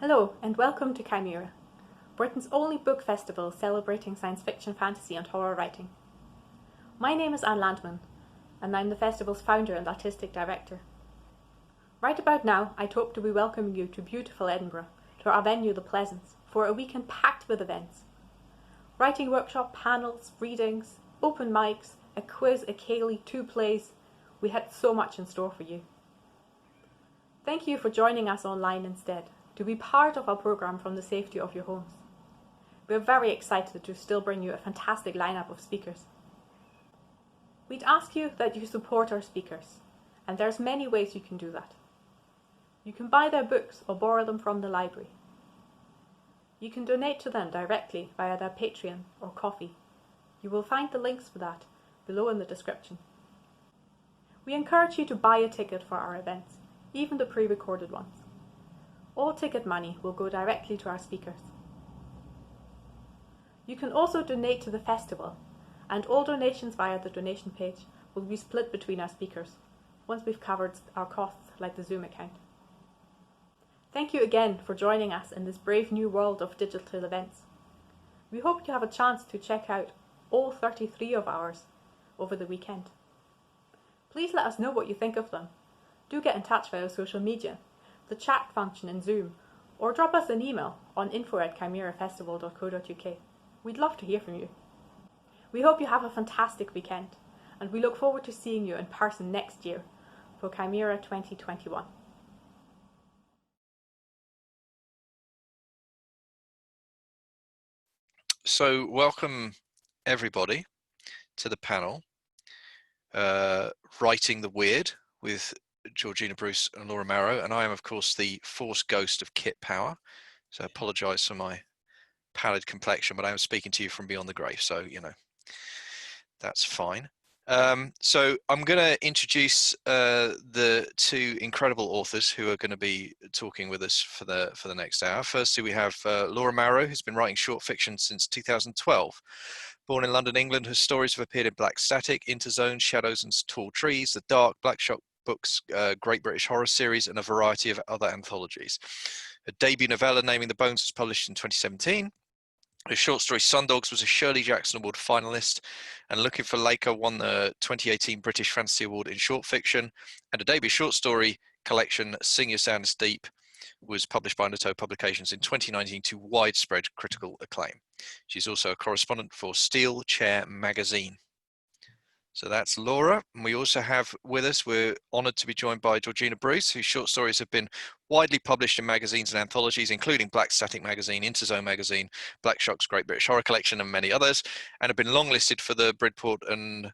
Hello and welcome to Cymera, Britain's only book festival celebrating science fiction, fantasy and horror writing. My name is Anne Landman and I'm the festival's founder and artistic director. Right about now, I'd hope to be welcoming you to beautiful Edinburgh, to our venue The Pleasance, for a weekend packed with events. Writing workshop, panels, readings, open mics, a quiz, a ceilidh, 2 plays. We had so much in store for you. Thank you for joining us online instead, to be part of our programme from the safety of your homes. We're very excited to still bring you a fantastic lineup of speakers. We'd ask you that you support our speakers, and there's many ways you can do that. You can buy their books or borrow them from the library. You can donate to them directly via their Patreon or Ko-fi. You will find the links for that below in the description. We encourage you to buy a ticket for our events, even the pre-recorded ones. All ticket money will go directly to our speakers. You can also donate to the festival, and all donations via the donation page will be split between our speakers, once we've covered our costs like the Zoom account. Thank you again for joining us in this brave new world of digital events. We hope you have a chance to check out all 33 of ours over the weekend. Please let us know what you think of them. Do get in touch via social media, the chat function in Zoom, or drop us an email on info@chimerafestival.co.uk. We'd love to hear from you. We hope you have a fantastic weekend, and we look forward to seeing you in person next year for Cymera 2021. So welcome everybody to the panel, Writing the Weird with Georgina Bruce and Laura Marrow, and I am of course the force ghost of Kit Power, so I apologise for my pallid complexion, but I am speaking to you from beyond the grave, so you know, that's fine. So I'm going to introduce the two incredible authors who are going to be talking with us for the next hour. Firstly, we have Laura Marrow, who's been writing short fiction since 2012. Born in London, England, her stories have appeared in Black Static, Interzone, Shadows and Tall Trees, The Dark, Black Shock Books, Great British Horror Series, and a variety of other anthologies. Her debut novella, Naming the Bones, was published in 2017. Her short story Sundogs was a Shirley Jackson Award finalist, and Looking for Laker won the 2018 British Fantasy Award in short fiction, and her debut short story collection Sing Your Sadness Deep was published by Undertow Publications in 2019 to widespread critical acclaim. She's also a correspondent for Steel Chair magazine. So that's Laura. And we also have with us, we're honoured to be joined by Georgina Bruce, whose short stories have been widely published in magazines and anthologies, including Black Static magazine, Interzone magazine, Black Shock's Great British Horror Collection, and many others, and have been longlisted for the Bridport and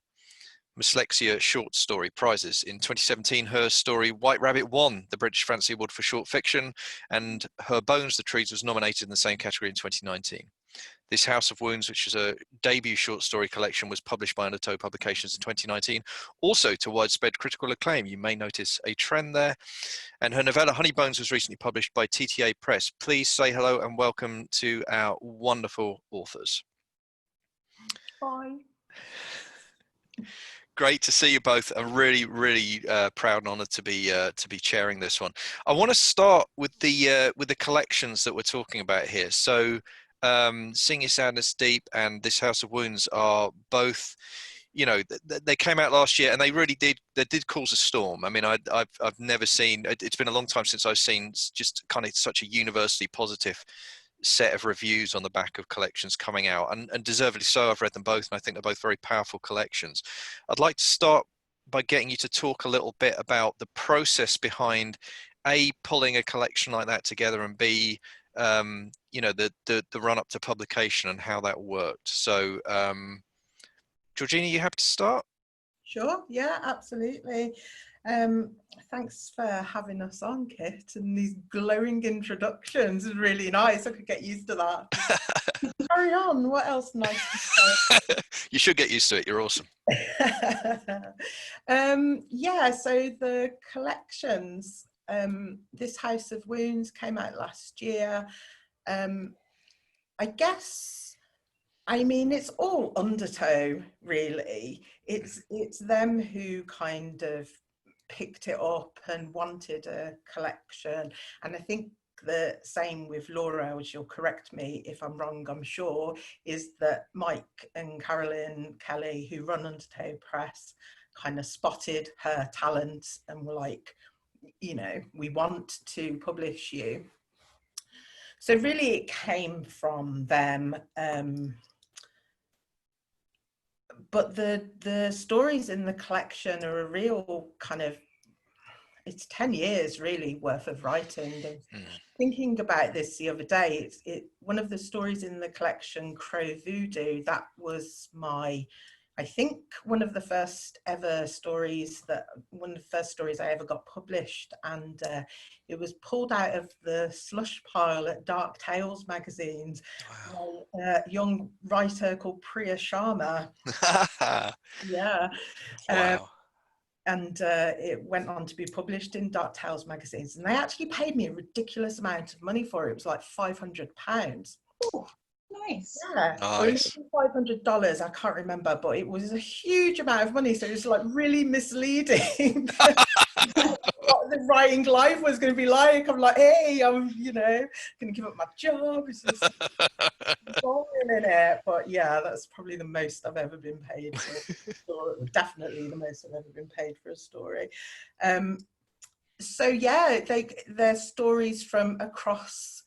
Dyslexia Short Story Prizes. In 2017, her story White Rabbit won the British Fantasy Award for short fiction, and Her Bones, the Trees was nominated in the same category in 2019. This House of Wounds, which is a debut short story collection, was published by Undertow Publications in 2019, also to widespread critical acclaim. You may notice a trend there. And her novella Honey Bones was recently published by TTA Press. Please say hello and welcome to our wonderful authors. Bye. Great to see you both. I'm really, really proud and honoured to be chairing this one. I want to start with the collections that we're talking about here. So, Sing Your Sadness Deep and This House of Wounds are both, you know, they came out last year and they did cause a storm. I mean, I've never seen. It's been a long time since I've seen just kind of such a universally positive set of reviews on the back of collections coming out, and deservedly so. I've read them both, and I think they're both very powerful collections. I'd like to start by getting you to talk a little bit about the process behind A, pulling a collection like that together, and B, you know, the run up to publication and how that worked. So, Georgina, you happy to start? Sure, yeah, absolutely. Thanks for having us on, Kit, and these glowing introductions is really nice. I could get used to that. Carry on, what else nice to say? You should get used to it, you're awesome. Yeah, so the collections, This House of Wounds came out last year. I guess, I mean, it's all Undertow, really. It's them who kind of picked it up and wanted a collection. And I think the same with Laura, which you'll correct me if I'm wrong, I'm sure, is that Mike and Carolyn Kelly, who run Undertow Press, kind of spotted her talent and were like, you know, we want to publish you. So really it came from them. But the stories in the collection are a real kind of, it's 10 years really worth of writing. And thinking about this the other day, one of the stories in the collection, Crow Voodoo, that was I think one of the first stories I ever got published, and it was pulled out of the slush pile at Dark Tales magazines. Wow. By a young writer called Priya Sharma. Yeah. Wow. And it went on to be published in Dark Tales magazines, and they actually paid me a ridiculous amount of money for it. It was like £500. Oh, nice. Yeah, Nice. or $500, I can't remember, but it was a huge amount of money, so it was like really misleading. What the writing life was going to be like. I'm like, hey, I'm, you know, going to give up my job. It's just boring in it. But yeah, that's probably the most I've ever been paid for a story. Definitely the most I've ever been paid for a story. So yeah, they're stories from across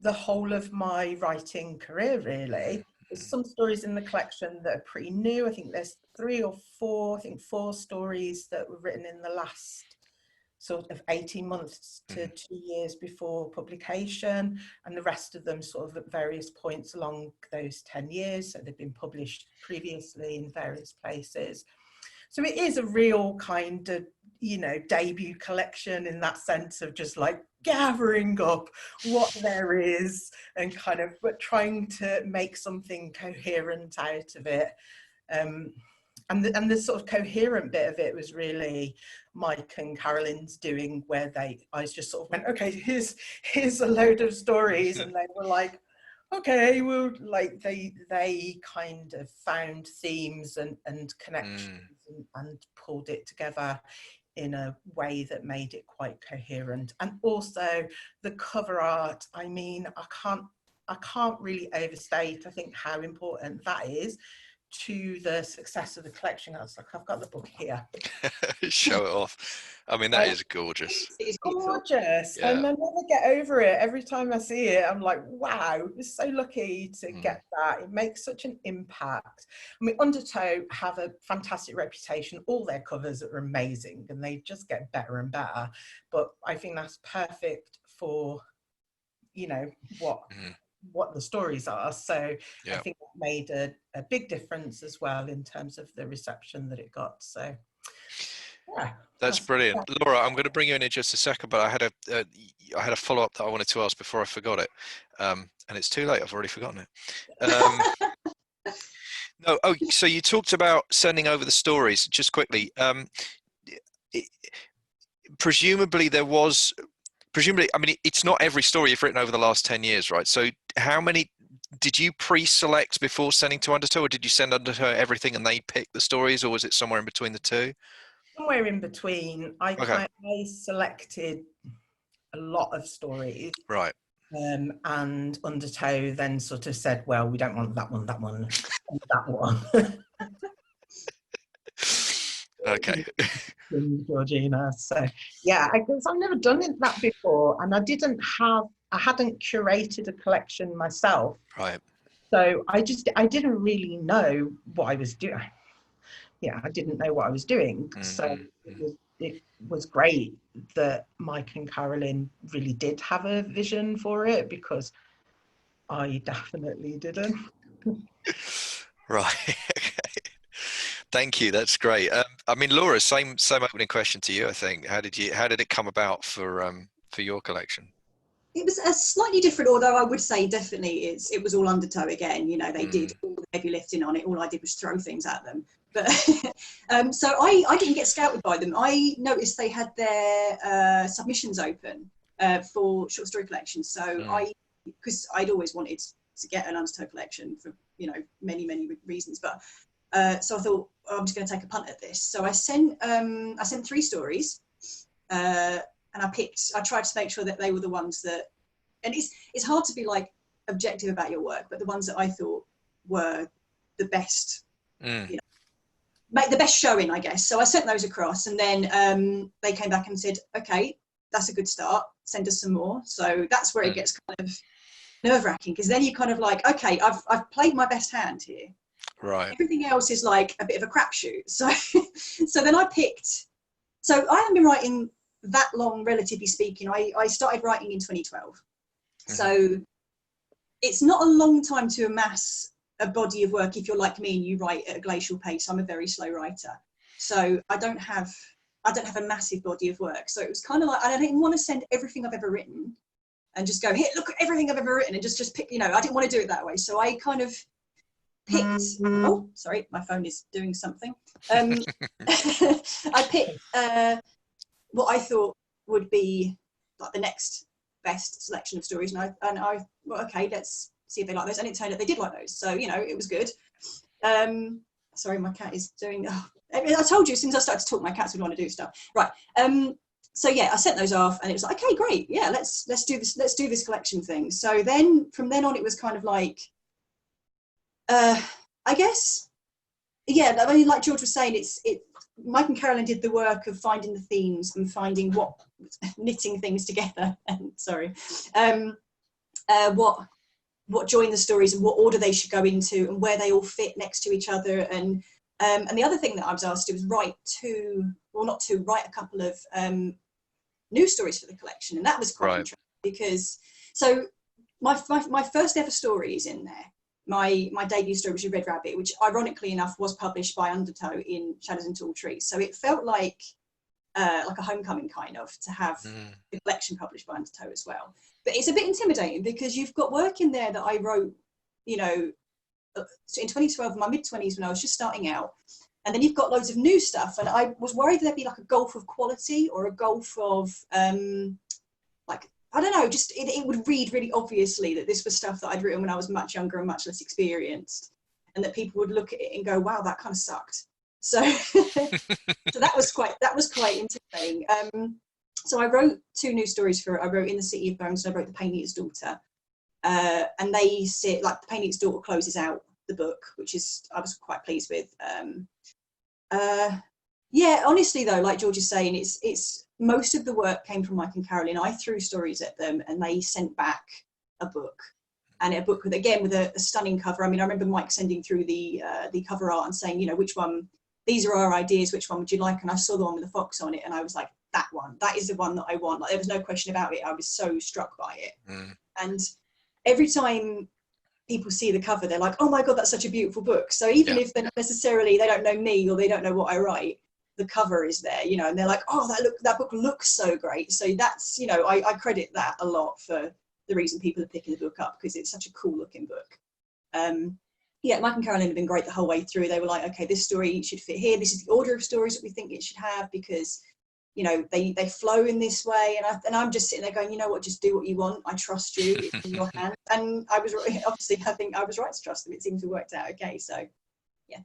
the whole of my writing career, really. There's some stories in the collection that are pretty new. I think there's 3 or 4, I think 4 stories that were written in the last sort of 18 months to 2 years before publication, and the rest of them sort of at various points along those 10 years. So they've been published previously in various places. So it is a real kind of, you know, debut collection in that sense of just like gathering up what there is and kind of but trying to make something coherent out of it. And the sort of coherent bit of it was really Mike and Carolyn's doing, where I just sort of went, okay, here's a load of stories, and they were like, okay, well, like they kind of found themes and connections and pulled it together in a way that made it quite coherent. And also the cover art, I mean, I can't really overstate, I think, how important that is to the success of the collection. I was like, I've got the book here. Show it off. I mean, that is gorgeous. It is beautiful. Gorgeous. Yeah. And I never get over it. Every time I see it, I'm like, wow, we're so lucky to get that. It makes such an impact. I mean, Undertow have a fantastic reputation. All their covers are amazing and they just get better and better. But I think that's perfect for, you know, what the stories are. So I think it made a big difference as well in terms of the reception that it got. So yeah, that's brilliant. Laura, I'm going to bring you in just a second, but I had a follow-up that I wanted to ask before I forgot it, and it's too late. I've already forgotten it. No, so you talked about sending over the stories. Just quickly, presumably, I mean, it's not every story you've written over the last 10 years, right? So how many did you pre-select before sending to Undertow, or did you send Undertow everything and they picked the stories, or was it somewhere in between the two? Somewhere in between. I selected a lot of stories. Right. And Undertow then sort of said, well, we don't want that one, and that one. Okay. Georgina. So yeah, because I've never done that before, and I hadn't curated a collection myself. Right. So I didn't really know what I was doing. Yeah, I didn't know what I was doing. So it was great that Mike and Carolyn really did have a vision for it, because I definitely didn't. Right. Okay. Thank you. That's great. I mean, Laura, same opening question to you. I think. How did it come about for your collection? It was a slightly different, although I would say definitely it was all Undertow again. You know, they did all the heavy lifting on it. All I did was throw things at them. But so I didn't get scouted by them. I noticed they had their submissions open for short story collections. So because I'd always wanted to get an Undertow collection for, you know, many reasons. But so I thought, I'm just going to take a punt at this. So I sent 3 stories. And I tried to make sure that they were the ones that and it's hard to be like objective about your work, but the ones that I thought were the best, you know, make the best showing, I guess. So I sent those across, and then they came back and said, okay, that's a good start, send us some more. So that's where it gets kind of nerve-wracking, because then you kind of like, okay, I've played my best hand here. Right. Everything else is like a bit of a crapshoot. So so then I picked, so I haven't been writing that long, relatively speaking. I started writing in 2012. So it's not a long time to amass a body of work if you're like me and you write at a glacial pace. I'm a very slow writer. So I don't have a massive body of work. So it was kind of like, I didn't want to send everything I've ever written and just go, here, look at everything I've ever written, and just pick, you know, I didn't want to do it that way. So I kind of picked, oh, sorry, my phone is doing something. I picked what I thought would be like the next best selection of stories, and I well, okay, let's see if they like those, and it turned out they did like those, so you know, it was good. Sorry, my cat is doing, I told you, as soon as I started to talk, my cats would want to do stuff, right? So yeah, I sent those off, and it was like, okay, great, yeah, let's do this collection thing. So then from then on, it was kind of like, I guess, yeah, I mean, like George was saying, Mike and Carolyn did the work of finding the themes and finding knitting things together, and sorry, what join the stories and what order they should go into and where they all fit next to each other. And the other thing that I was asked to do was write a couple of new stories for the collection, and that was quite interesting, because so my first ever story is in there. My debut story was Red Rabbit, which ironically enough was published by Undertow in Shadows and Tall Trees. So it felt like a homecoming kind of, to have the collection published by Undertow as well. But it's a bit intimidating because you've got work in there that I wrote, you know, in 2012, in my mid-20s, when I was just starting out. And then you've got loads of new stuff. And I was worried there'd be like a gulf of quality or a gulf of like, I don't know, just it would read really obviously that this was stuff that I'd written when I was much younger and much less experienced, and that people would look at it and go, wow, that kind of sucked. So so that was quite intimidating. So I wrote two new stories for it. I wrote In the City of Bones, and I wrote The Pain Eater's Daughter. And they sit, like, The Pain Eater's Daughter closes out the book, which is, I was quite pleased with. Yeah, honestly though, like George is saying, it's most of the work came from Mike and Carolyn. I threw stories at them and they sent back a book, and a book with a stunning cover. I mean, I remember Mike sending through the cover art and saying, you know, which one, these are our ideas, which one would you like? And I saw the one with the fox on it, and I was like, that one, that is the one that I want. Like, there was no question about it. I was so struck by it. And every time people see the cover, they're like, oh my God, that's such a beautiful book. So even if they're not necessarily, they don't know me or they don't know what I write, the cover is there, you know, and they're like, oh, that book looks so great. So that's, you know, I credit that a lot for the reason people are picking the book up, because it's such a cool looking book. Yeah, Mike and Carolyn have been great the whole way through. They were like, okay, this story should fit here. This is the order of stories that we think it should have, because, you know, they flow in this way. And I'm just sitting there going, you know what, just do what you want. I trust you. It's in your hands. And I was obviously, I think I was right to trust them. It seems to have worked out okay. So, yeah.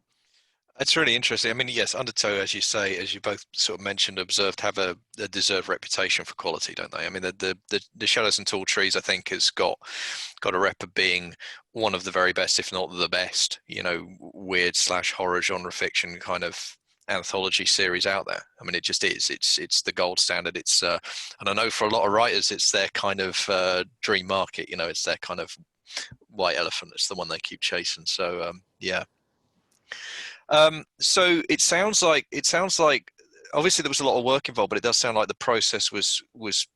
It's really interesting. I mean, yes, Undertow, as you say, as you both sort of mentioned, observed, have a deserved reputation for quality, don't they? I mean, the Shadows and Tall Trees, I think, has got a rep of being one of the very best, if not the best, you know, weird / horror genre fiction kind of anthology series out there. I mean, it just is. It's the gold standard. It's and I know for a lot of writers, it's their kind of dream market. You know, it's their kind of white elephant. It's the one they keep chasing. So yeah. So it sounds like obviously there was a lot of work involved, but it does sound like the process was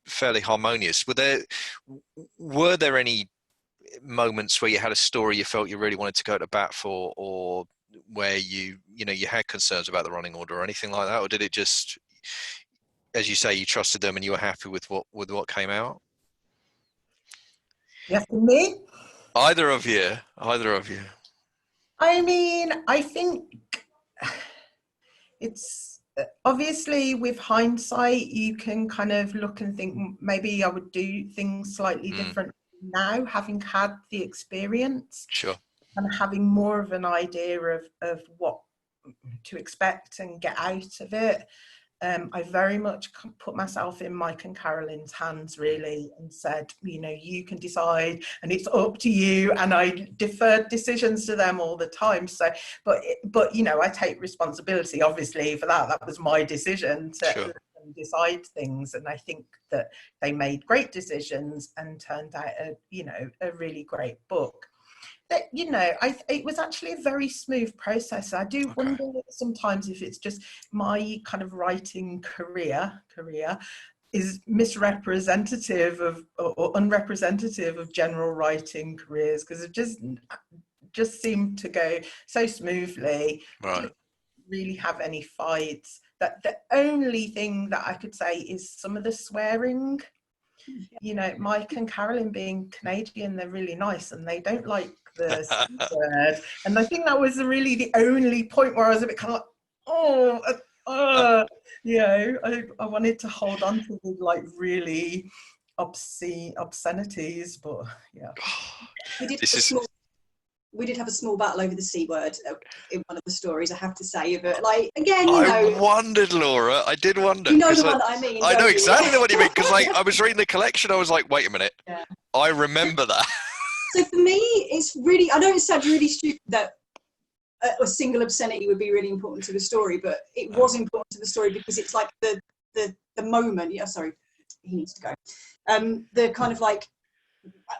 fairly harmonious. Were there any moments where you had a story you felt you really wanted to go to bat for, or where you had concerns about the running order or anything like that, or did it just, as you say, you trusted them and you were happy with what came out? Yes, me. Either of you. I mean, I think it's obviously, with hindsight, you can kind of look and think maybe I would do things slightly different now, having had the experience. Sure. And having more of an idea of what to expect and get out of it. I very much put myself in Mike and Carolyn's hands, really, and said, you know, you can decide and it's up to you. And I deferred decisions to them all the time. So, but you know, I take responsibility, obviously, for that. That was my decision to Sure. decide things. And I think that they made great decisions and turned out a really great book. That, you know, it was actually a very smooth process. I do wonder sometimes if it's just my kind of writing career is misrepresentative of or unrepresentative of general writing careers, because it just seemed to go so smoothly. Right. Didn't really have any fights. That the only thing that I could say is some of the swearing. You know, Mike and Carolyn, being Canadian, they're really nice and they don't like the C word. And I think that was really the only point where I was a bit kind of like, you know, I wanted to hold on to the like really obscenities, but yeah. We did have a small battle over the C word in one of the stories, I have to say. But like, again, you know. I wondered, Laura. I did wonder. You know the one that I mean. I know exactly what you mean, because like I was reading the collection, I was like, wait a minute. Yeah. I remember that. So for me, it's really, I know it sounds really stupid that a single obscenity would be really important to the story, but it was important to the story because it's like the moment. Yeah, sorry, he needs to go. The kind of like,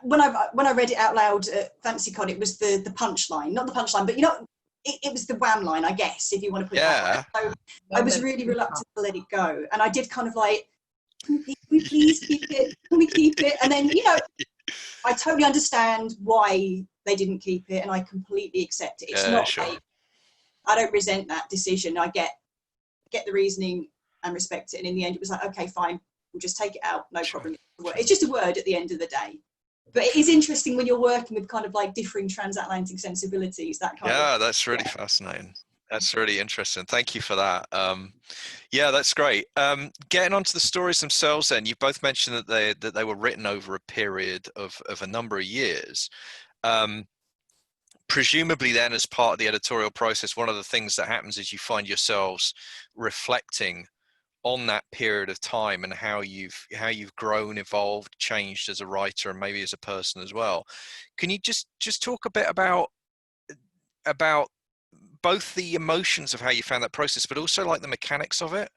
when I read it out loud at FantasyCon, it was the punchline, not the punchline, but you know, it was the wham line, I guess, if you want to put it that way. So I was really reluctant to let it go, and I did kind of like, can we please keep it? Can we keep it? And then, you know, I totally understand why they didn't keep it, and I completely accept it. It's not sure. like, I don't resent that decision. I get the reasoning and respect it, and in the end, it was like, okay, fine, we'll just take it out, no problem. It's just a word at the end of the day. But it is interesting when you're working with kind of like differing transatlantic sensibilities, that kind of. Yeah, that's really fascinating. That's really interesting. Thank you for that. Yeah, that's great. Getting onto the stories themselves then, you both mentioned that they were written over a period of a number of years. Presumably then, as part of the editorial process, one of the things that happens is you find yourselves reflecting on that period of time and how you've grown, evolved, changed as a writer and maybe as a person as well. Can you just talk a bit about both the emotions of how you found that process, but also like the mechanics of it?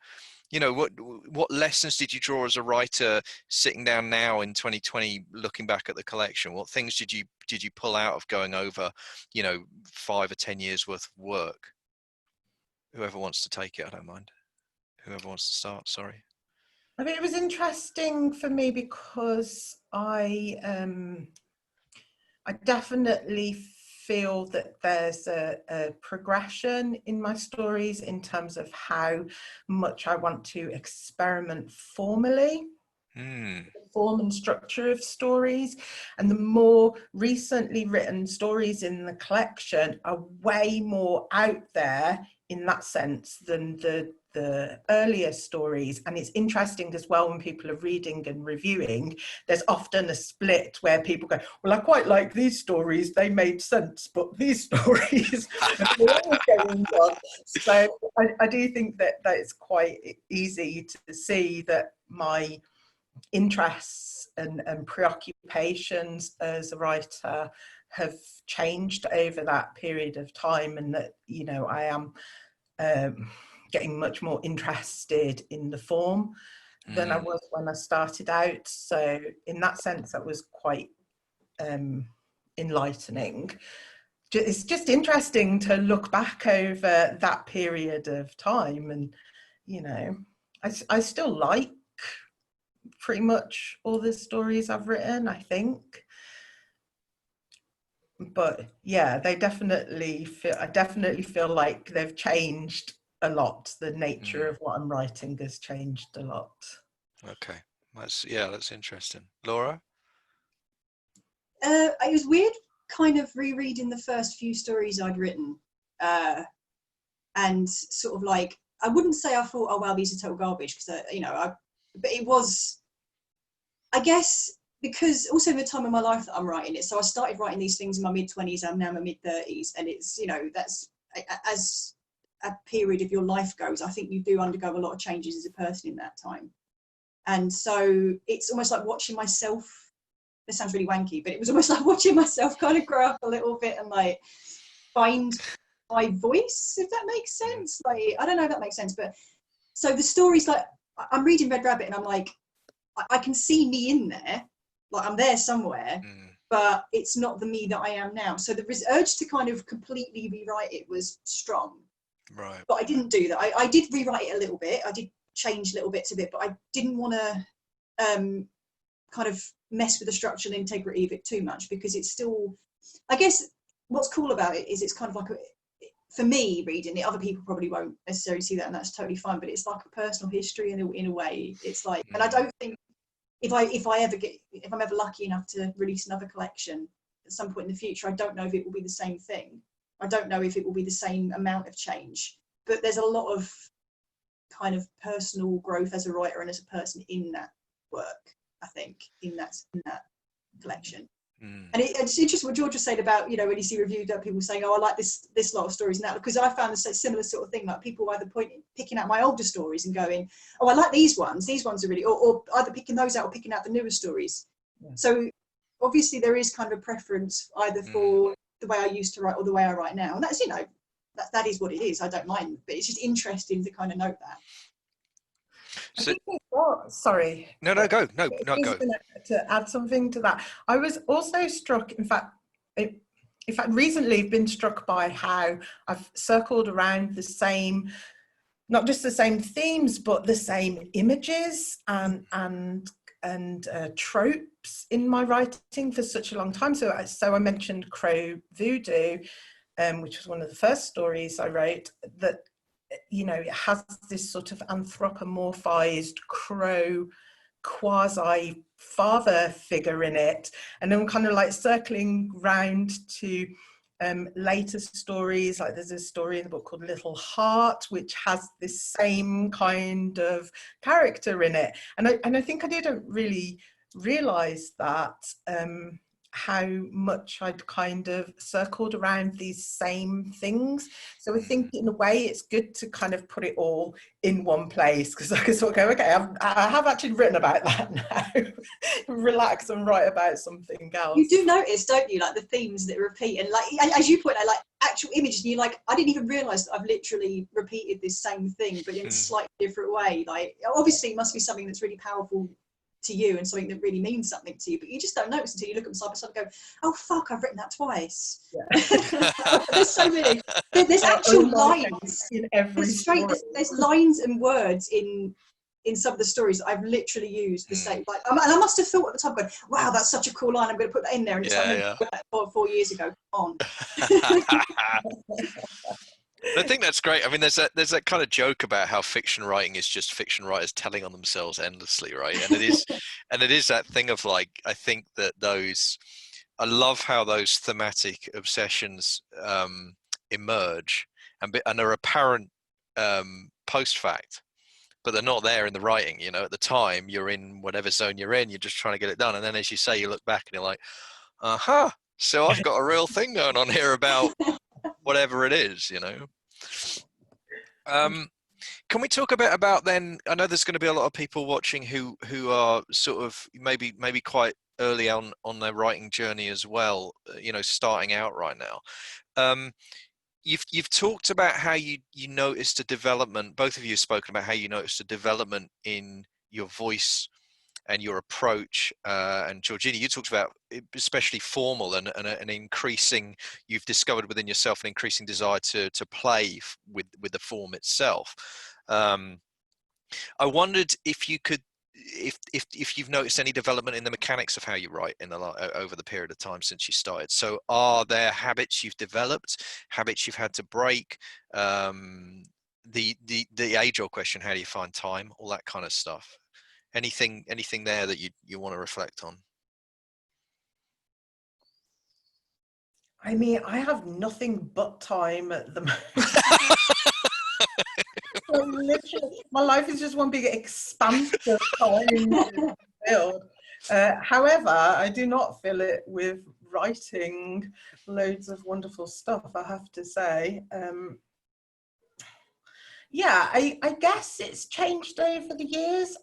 You know, what lessons did you draw as a writer sitting down now in 2020, looking back at the collection? What things did you pull out of going over, you know, 5 or 10 years worth of work? Whoever wants to take it, I don't mind. Whoever wants to start, sorry. I mean, it was interesting for me because I definitely feel that there's a progression in my stories in terms of how much I want to experiment formally. The form and structure of stories, and the more recently written stories in the collection are way more out there in that sense than the earlier stories. And it's interesting as well, when people are reading and reviewing, there's often a split where people go, well, I quite like these stories, they made sense, but these stories going on. So I do think that it's quite easy to see that my interests and preoccupations as a writer have changed over that period of time, and that, you know, I am getting much more interested in the form than I was when I started out. So in that sense, that was quite enlightening. It's just interesting to look back over that period of time, and, you know, I still like pretty much all the stories I've written, I think. But yeah, I definitely feel like they've changed a lot. The nature of what I'm writing has changed a lot. Okay, that's interesting. Laura? It was weird kind of rereading the first few stories I'd written, and sort of like, I wouldn't say I thought, oh wow, these are total garbage, because but it was, I guess, because also the time of my life that I'm writing it. So I started writing these things in my mid-20s. I'm now in my mid-30s, and it's, you know, that's as a period of your life goes, I think you do undergo a lot of changes as a person in that time. And so it's almost like watching myself, this sounds really wanky, but it was almost like watching myself kind of grow up a little bit and like find my voice, if that makes sense. Like, I don't know if that makes sense, but so the stories, like I'm reading Red Rabbit and I'm like, I can see me in there, like I'm there somewhere, but it's not the me that I am now. So the urge to kind of completely rewrite it was strong. Right. But I didn't do that. I did rewrite it a little bit. I did change little bits of it, but I didn't want to kind of mess with the structural integrity of it too much, because it's still, I guess what's cool about it is it's kind of like for me reading it, other people probably won't necessarily see that, and that's totally fine, but it's like a personal history in a way. It's like, and I don't think if I'm ever lucky enough to release another collection at some point in the future, I don't know if it will be the same thing. I don't know if it will be the same amount of change, but there's a lot of kind of personal growth as a writer and as a person in that work, I think, in that collection. And it's interesting what George was saying about, you know, when you see reviews that people saying, oh, I like this lot of stories and that, because I found a similar sort of thing, like people either picking out my older stories and going, oh, I like these ones are really, or either picking those out or picking out the newer stories. So obviously there is kind of a preference either for the way I used to write or the way I write now, and that's, you know, that is what it is. I don't mind, but it's just interesting to kind of note that. So, sorry. No, go. No, go. To add something to that, I was also struck, in fact, recently I've been struck by how I've circled around the same, not just the same themes, but the same images and tropes in my writing for such a long time. So I mentioned Crow Voodoo, which was one of the first stories I wrote, that, you know, it has this sort of anthropomorphized crow quasi father figure in it, and then kind of like circling round to later stories, like there's a story in the book called Little Heart, which has this same kind of character in it, and I think I didn't really realize that how much I'd kind of circled around these same things. So I think in a way it's good to kind of put it all in one place, because I can sort of go, okay, I have actually written about that now. Relax and write about something else. You do notice, don't you, like the themes that repeat, and like as you point out, like actual images, and you're like, I didn't even realise that I've literally repeated this same thing, but in a slightly different way. Like obviously it must be something that's really powerful to you and something that really means something to you, but you just don't notice until you look at them side by side and go, oh fuck, I've written that twice. There's so many, there's actual lines in every story. There's lines and words in some of the stories that I've literally used the same, like, and I must have thought at the time going, wow, that's such a cool line, I'm going to put that in there, and it's like 4 years ago. Come on. I think that's great. I mean, there's that kind of joke about how fiction writing is just fiction writers telling on themselves endlessly, right? And it is that thing of like, I think that I love how those thematic obsessions emerge and are apparent post fact, but they're not there in the writing. You know, at the time you're in whatever zone you're in, you're just trying to get it done, and then as you say, you look back and you're like, so I've got a real thing going on here about whatever it is, you know. Can we talk a bit about then? I know there's going to be a lot of people watching who are sort of maybe quite early on their writing journey as well, you know, starting out right now. You've talked about how you noticed a development. Both of you have spoken about how you noticed a development in your voice and your approach, and Georgina, you talked about especially formal and an increasing, you've discovered within yourself an increasing desire to play with the form itself. I wondered if you could, if you've noticed any development in the mechanics of how you write over the period of time since you started. So are there habits you've developed, habits you've had to break, the age-old question, how do you find time, all that kind of stuff? Anything there that you want to reflect on? I mean, I have nothing but time at the moment. So literally, my life is just one big expanse of time filled. However, I do not fill it with writing loads of wonderful stuff, I have to say. Yeah, I guess it's changed over the years.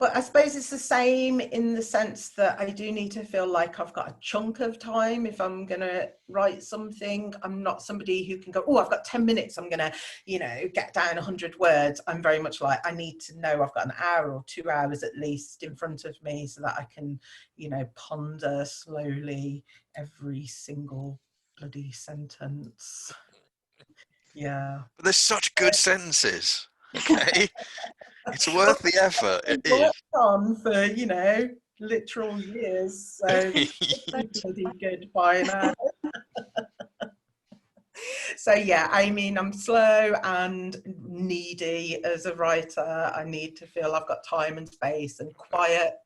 But I suppose it's the same in the sense that I do need to feel like I've got a chunk of time. If I'm going to write something, I'm not somebody who can go, oh, I've got 10 minutes, I'm going to, get down 100 words. I'm very much like, I need to know I've got an hour or 2 hours at least in front of me so that I can, ponder slowly every single bloody sentence. Yeah. But there's such good sentences. Okay. It's worth the effort. It is. Worked on for, literal years. So it's bloody good by now. So yeah, I mean, I'm slow and needy as a writer. I need to feel I've got time and space and quiet,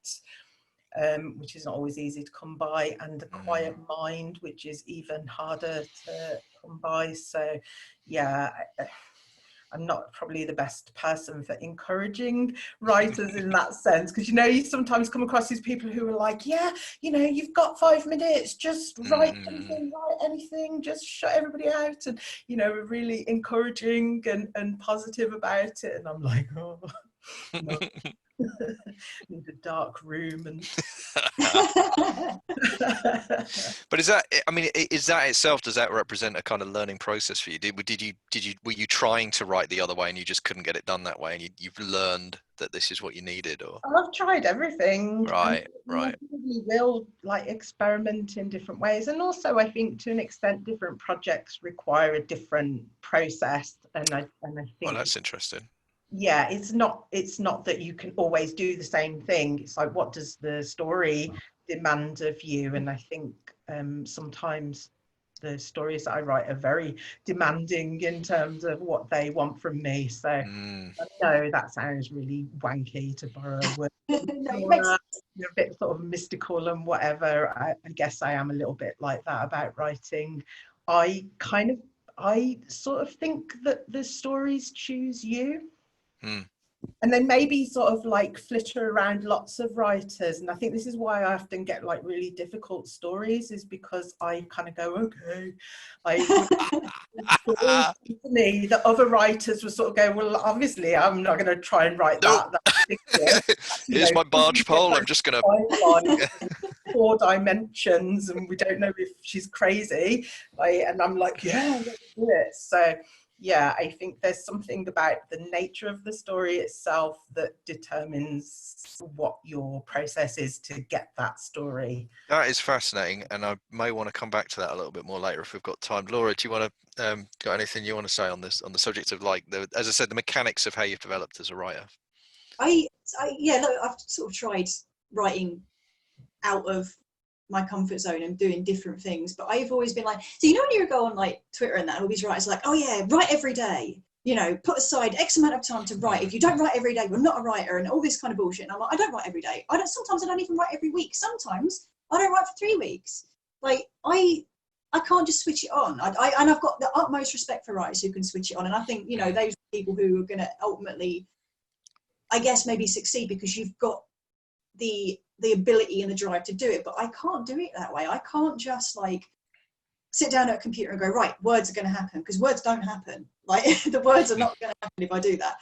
which is not always easy to come by, and a quiet mind, which is even harder to come by. So yeah, I'm not probably the best person for encouraging writers in that sense, because you sometimes come across these people who are like, yeah, you've got 5 minutes, just write anything, write anything, just shut everybody out, and are really encouraging and positive about it, and I'm like, oh no. Need a dark room and But is that itself, does that represent a kind of learning process for you? Were you trying to write the other way and you just couldn't get it done that way, and you've learned that this is what you needed? Or I've tried everything. Right. I probably will experiment in different ways, and also I think to an extent different projects require a different process, and I think, well, that's interesting. Yeah, it's not that you can always do the same thing. It's like, what does the story demand of you? And I think sometimes the stories that I write are very demanding in terms of what they want from me. So I know that sounds really wanky, to borrow a word. A bit sort of mystical and whatever. I guess I am a little bit like that about writing. I sort of think that the stories choose you. And they maybe sort of flitter around lots of writers, and I think this is why I often get really difficult stories, is because I kind of go, okay, to me that other writers will sort of go, well, obviously I'm not going to try and write that. Here's my barge pole, I'm just going to 4 dimensions and we don't know if she's crazy, and I'm like, yeah, let's do it. So yeah, I think there's something about the nature of the story itself that determines what your process is to get that story. That is fascinating, and I may want to come back to that a little bit more later if we've got time. Laura, do you want to got anything you want to say on this, on the subject of as I said, the mechanics of how you've developed as a writer? I've sort of tried writing out of my comfort zone and doing different things, but I've always been like, so when you go on Twitter and that, all these writers are like, oh yeah, write every day, put aside X amount of time to write. If you don't write every day, you're not a writer, and all this kind of bullshit. And I'm like, I don't write every day. Sometimes I don't even write every week. Sometimes I don't write for 3 weeks. I can't just switch it on. And I've got the utmost respect for writers who can switch it on, and I think those people who are going to ultimately, I guess, maybe succeed because you've got the ability and the drive to do it. But I can't do it that way. I can't just sit down at a computer and go, right, words are going to happen, because words don't happen. The words are not going to happen if I do that.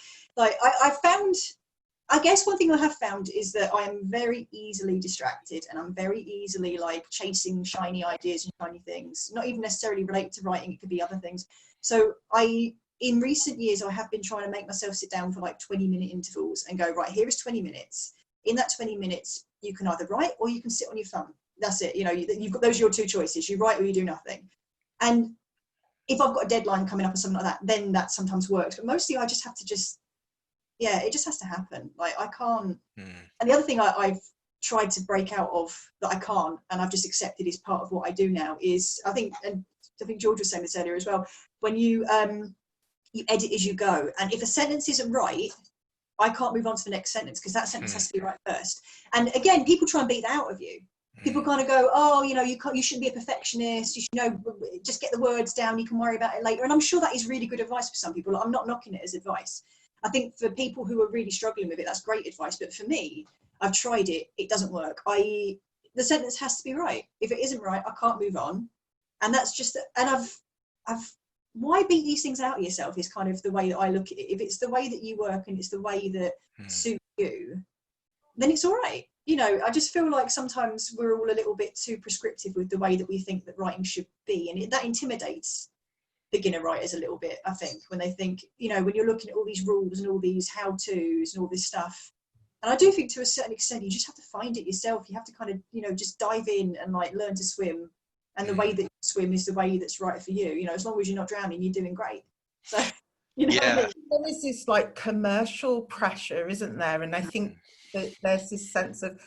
I guess one thing I have found is that I am very easily distracted, and I'm very easily chasing shiny ideas and shiny things, not even necessarily related to writing. It could be other things. So in recent years, I have been trying to make myself sit down for 20-minute intervals and go, right, here is 20 minutes. In that 20 minutes, you can either write or you can sit on your phone. That's it. You've got, those are your 2 choices. You write or you do nothing. And if I've got a deadline coming up or something like that, then that sometimes works. But mostly I just have to it just has to happen. I can't. And the other thing I've tried to break out of that I can't, and I've just accepted is part of what I do now, is I think George was saying this earlier as well, when you edit as you go, and if a sentence isn't right, I can't move on to the next sentence because that sentence has to be right first. And again, people try and beat that out of you. People kind of go, oh, you shouldn't be a perfectionist. You should, just get the words down. You can worry about it later. And I'm sure that is really good advice for some people. I'm not knocking it as advice. I think for people who are really struggling with it, that's great advice. But for me, I've tried it. It doesn't work. The sentence has to be right. If it isn't right, I can't move on. And that's just, and I've why beat these things out of yourself is kind of the way that I look at it. If it's the way that you work and it's the way that suits you, then it's all right. You know, I just feel like sometimes we're all a little bit too prescriptive with the way that we think that writing should be, and that intimidates beginner writers a little bit, I think, when they think, you know, when you're looking at all these rules and all these how-tos and all this stuff. And I do think to a certain extent you just have to find it yourself. You have to kind of, you know, just dive in and like learn to swim, and the way that you swim is the way that's right for you. You know, as long as you're not drowning, you're doing great. So, you know what I mean? There is this like commercial pressure, isn't there? And I think that there's this sense of,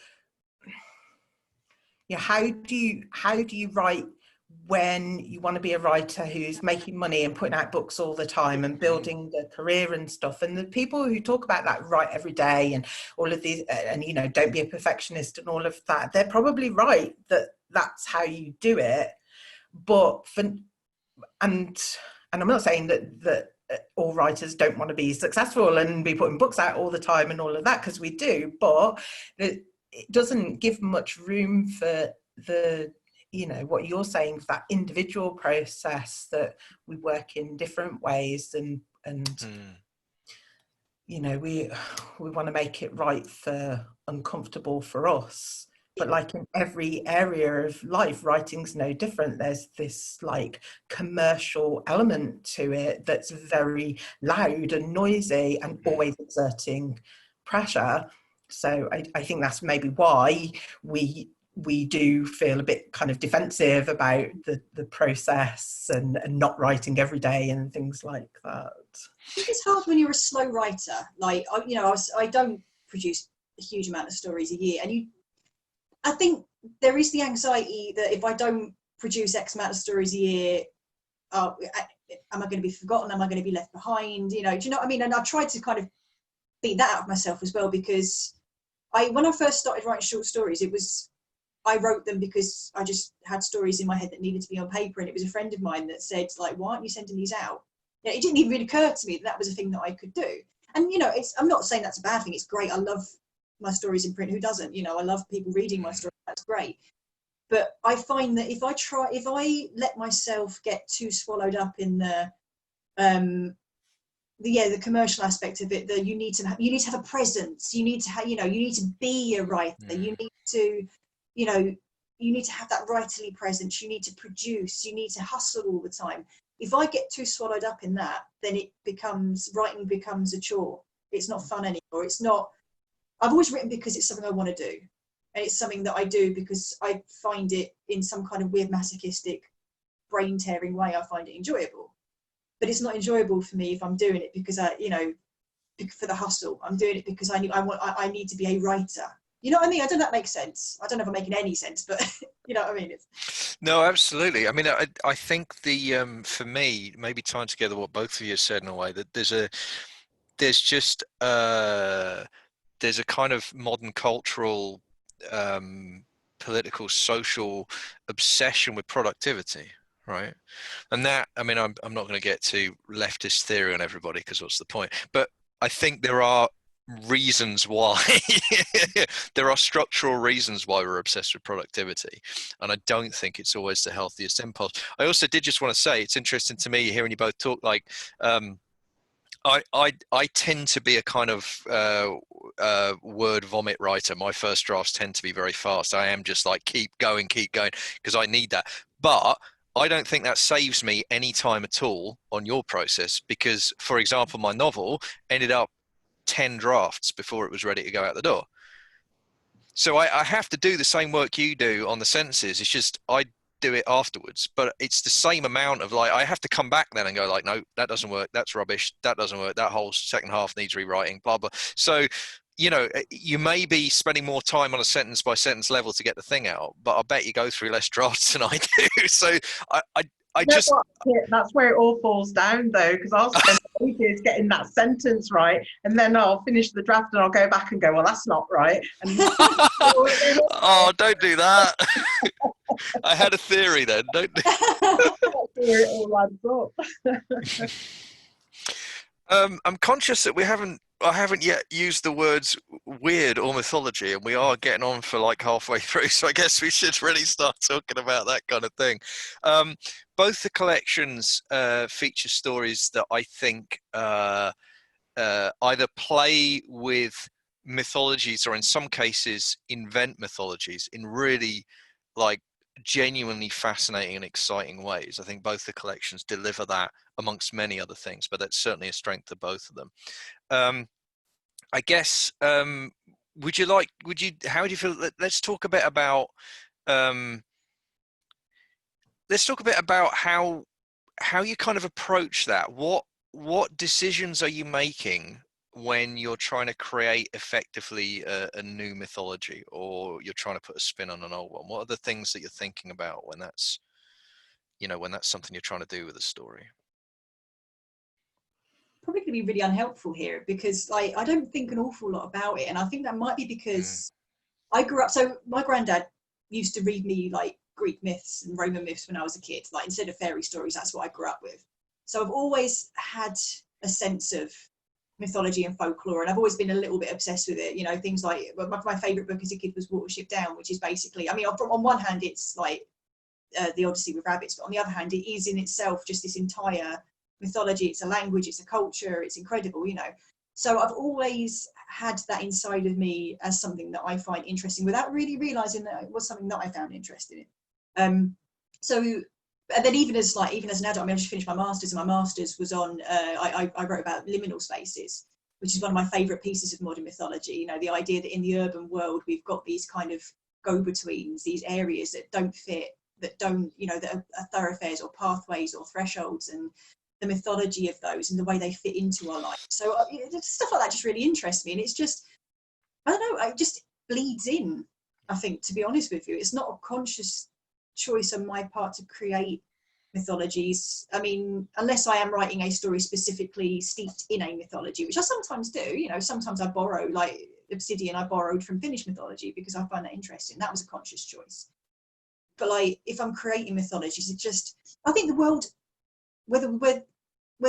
yeah, how do you write when you want to be a writer who's making money and putting out books all the time and building a career and stuff? And the people who talk about that, write every day and all of these, and, you know, don't be a perfectionist and all of that, they're probably right that that's how you do it. But and I'm not saying that all writers don't want to be successful and be putting books out all the time and all of that, because we do, but it doesn't give much room for the, you know, what you're saying, for that individual process, that we work in different ways, and you know, we want to make it right for uncomfortable for us. But like in every area of life, writing's no different. There's this like commercial element to it that's very loud and noisy and always exerting pressure. So I think that's maybe why we do feel a bit kind of defensive about the process and not writing every day and things like that. I think it's hard when you're a slow writer. Like, you know, I don't produce a huge amount of stories a year, and I think there is the anxiety that if I don't produce X amount of stories a year, am I going to be forgotten? Am I going to be left behind? You know, do you know what I mean? And I've tried to kind of beat that out of myself as well, because when I first started writing short stories, I wrote them because I just had stories in my head that needed to be on paper, and it was a friend of mine that said, like, why aren't you sending these out? You know, it didn't even really occur to me that was a thing that I could do. And, you know, I'm not saying that's a bad thing. It's great. I love my stories in print. Who doesn't? You know, I love people reading my stories. That's great. But I find that if I let myself get too swallowed up in the commercial aspect of it, that you need to have a presence. You need to have, you know, you need to be a writer. You need to, you know, you need to have that writerly presence. You need to produce. You need to hustle all the time. If I get too swallowed up in that, then writing becomes a chore. It's not fun anymore. It's not. I've always written because it's something I want to do. And it's something that I do because I find it, in some kind of weird masochistic, brain-tearing way, I find it enjoyable. But it's not enjoyable for me if I'm doing it because for the hustle. I'm doing it because I need to be a writer. You know what I mean? I don't know if that makes sense. I don't know if I'm making any sense, but you know what I mean? No, absolutely. I mean, I think for me, maybe tying together what both of you said in a way, that there's a kind of modern cultural, political, social obsession with productivity, right? And that, I mean, I'm not going to get to leftist theory on everybody, because what's the point? But I think there are reasons why there are structural reasons why we're obsessed with productivity, and I don't think it's always the healthiest impulse. I also did just want to say, it's interesting to me hearing you both talk, like I tend to be a kind of word vomit writer. My first drafts tend to be very fast. I am just like keep going because I need that. But I don't think that saves me any time at all on your process, because, for example, my novel ended up 10 drafts before it was ready to go out the door. So I have to do the same work you do on the sentences. It's just I do it afterwards, but it's the same amount of, like, I have to come back then and go like, no, that doesn't work, that's rubbish, that doesn't work, that whole second half needs rewriting, blah blah. So, you know, you may be spending more time on a sentence by sentence level to get the thing out, but I bet you go through less drafts than I do. So that's where it all falls down, though, because I'll spend ages getting that sentence right, and then I'll finish the draft and I'll go back and go, well, that's not right. And oh, don't do that. I had a theory then. Don't do it all adds up. I'm conscious that we haven't I haven't yet used the words weird or mythology, and we are getting on for like halfway through, so I guess we should really start talking about that kind of thing. Both the collections feature stories that I think either play with mythologies or in some cases invent mythologies in really like genuinely fascinating and exciting ways. I think both the collections deliver that amongst many other things, but that's certainly a strength of both of them. I guess how would you feel? Let's talk a bit about how you kind of approach that. What decisions are you making when you're trying to create effectively a new mythology, or you're trying to put a spin on an old one? What are the things that you're thinking about when that's something you're trying to do with a story? Probably going to be really unhelpful here, because like I don't think an awful lot about it, and I think that might be because I grew up. So my granddad used to read me like Greek myths and Roman myths when I was a kid. Like instead of fairy stories, that's what I grew up with. So I've always had a sense of mythology and folklore, and I've always been a little bit obsessed with it. You know, things like my favorite book as a kid was Watership Down, which is basically, I mean, on one hand it's like the Odyssey with rabbits, but on the other hand it is in itself just this entire mythology. It's a language, it's a culture, it's incredible, you know. So I've always had that inside of me as something that I find interesting without really realizing that it was something that I found interesting in. And then even as an adult, I mean, I just finished my master's, and my master's was on I wrote about liminal spaces, which is one of my favorite pieces of modern mythology. You know, the idea that in the urban world we've got these kind of go-betweens, these areas that don't fit, that don't, you know, that are thoroughfares or pathways or thresholds, and the mythology of those and the way they fit into our life. So stuff like that just really interests me, and it's just, I don't know, it just bleeds in, I think, to be honest with you. It's not a conscious choice on my part to create mythologies. I mean, unless I am writing a story specifically steeped in a mythology, which I sometimes do. You know, sometimes I borrow, like Obsidian, I borrowed from Finnish mythology because I find that interesting. That was a conscious choice. But like, if I'm creating mythologies, it just, I think the world, whether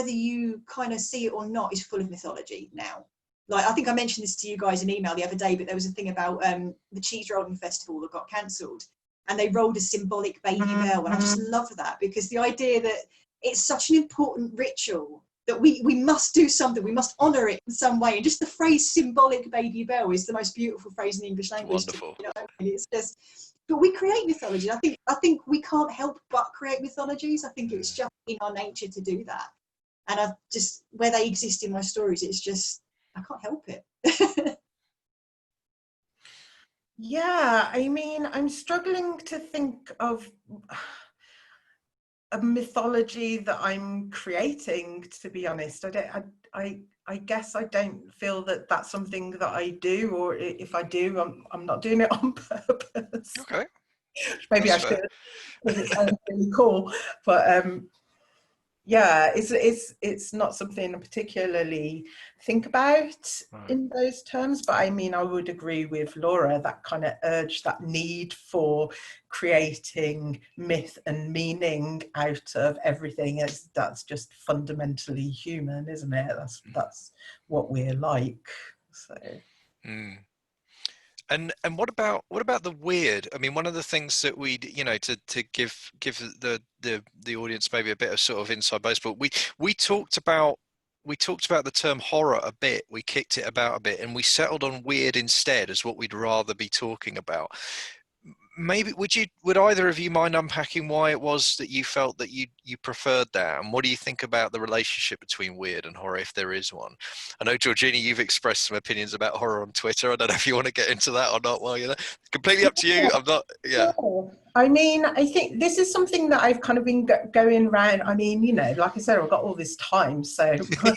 you kind of see it or not, is full of mythology now. Like, I think I mentioned this to you guys in email the other day, but there was a thing about the cheese rolling festival that got cancelled, and they rolled a symbolic baby bell, and I just love that, because the idea that it's such an important ritual that we must do something, we must honour it in some way, and just the phrase symbolic baby bell is the most beautiful phrase in the English language. Wonderful. You know, it's just, but we create mythology. I think we can't help but create mythologies. I think it's just in our nature to do that. And I just, where they exist in my stories, it's just, I can't help it. Yeah, I mean, I'm struggling to think of a mythology that I'm creating, to be honest. I guess I don't feel that that's something that I do, or if I do, I'm not doing it on purpose. Okay. Maybe That's I fair. should, because it sounds really cool. But yeah, it's not something I particularly think about in those terms. But I mean, I would agree with Laura, that kind of urge, that need for creating myth and meaning out of everything, that's just fundamentally human, isn't it? That's what we're like. So. And what about the weird? I mean, one of the things that we, you know, to give the audience maybe a bit of sort of inside baseball, we talked about the term horror a bit. We kicked it about a bit, and we settled on weird instead as what we'd rather be talking about. Maybe would either of you mind unpacking why it was that you felt that you preferred that, and what do you think about the relationship between weird and horror, if there is one? I know, Georgina, you've expressed some opinions about horror on Twitter. I don't know if you want to get into that or not. Well, you know, completely up to you. I'm not. Yeah. Sure. I mean, I think this is something that I've kind of been going around. I mean, you know, like I said, I've got all this time, so my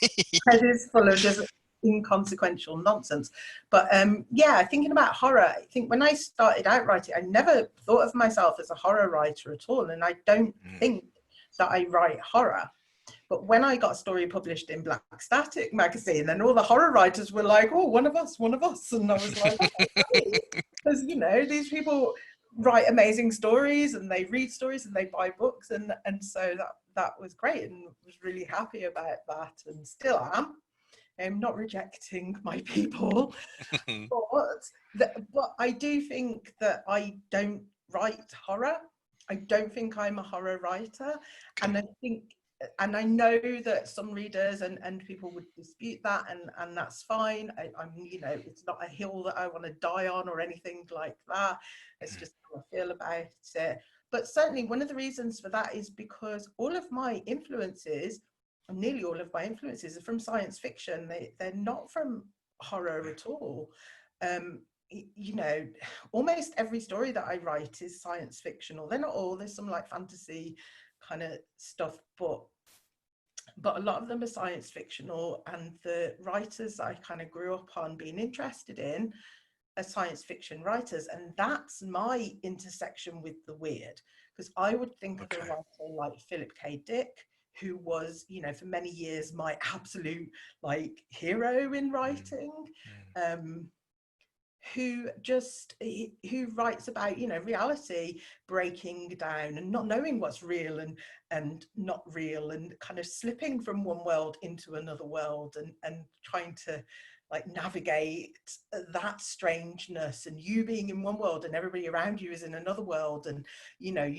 head is full of just inconsequential nonsense. But yeah, thinking about horror, I think when I started out writing, I never thought of myself as a horror writer at all, and I don't think that I write horror. But when I got a story published in Black Static magazine, then all the horror writers were like, "Oh, one of us," and I was like, because you know, these people write amazing stories, and they read stories, and they buy books, and so that was great, and was really happy about that, and still am. I'm not rejecting my people, but I do think that I don't write horror. I don't think I'm a horror writer. And I know that some readers and people would dispute that, and that's fine. I'm, you know, it's not a hill that I want to die on or anything like that. It's just how I feel about it. But certainly one of the reasons for that is because all of my influences, nearly all of my influences, are from science fiction. They're not from horror at all. You know, almost every story that I write is science fictional. They're not all, there's some like fantasy kind of stuff, but a lot of them are science fictional, and the writers I kind of grew up on being interested in are science fiction writers, and that's my intersection with the weird, because I would think of a writer like Philip K. Dick, who was, you know, for many years my absolute like hero in writing, who writes about, you know, reality breaking down and not knowing what's real and not real, and kind of slipping from one world into another world, and trying to like navigate that strangeness, and you being in one world and everybody around you is in another world, and you know,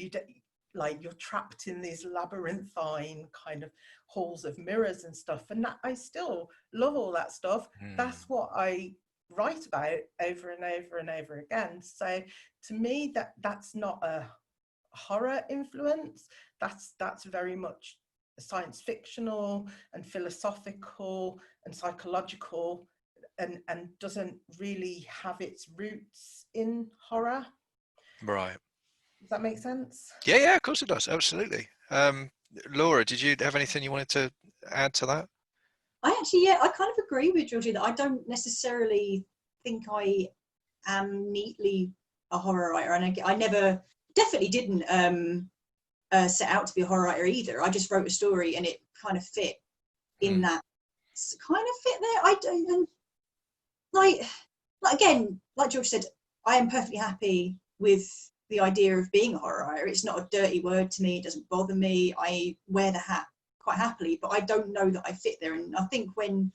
like you're trapped in these labyrinthine kind of halls of mirrors and stuff. And that, I still love all that stuff. That's what I write about over and over and over again. So to me, that's not a horror influence. That's very much science fictional and philosophical and psychological, and doesn't really have its roots in horror. Right. Does that make sense? Yeah, of course it does. Absolutely. Laura, did you have anything you wanted to add to that? I actually, I kind of agree with Georgina that I don't necessarily think I am neatly a horror writer, and I never, definitely didn't set out to be a horror writer either. I just wrote a story and it kind of fit in that, kind of fit there. I don't, like again, like George said, I am perfectly happy with the idea of being a horror writer. It's not a dirty word to me. It doesn't bother me. I wear the hat quite happily, but I don't know that I fit there. And I think when